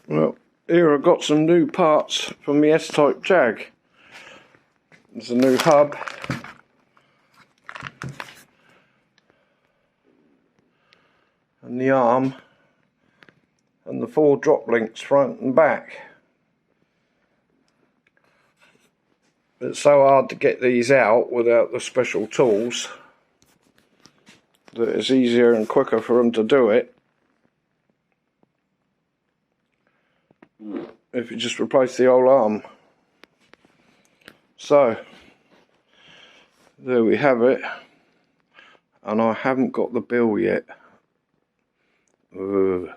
Well, here I've got some new parts from the S-Type Jag. There's a new hub. And the arm. And the 4 drop links front and back. It's so hard to get these out without the special tools that it's easier and quicker for them to do it if you just replace the whole arm. So there we have it, and I haven't got the bill yet. Ugh.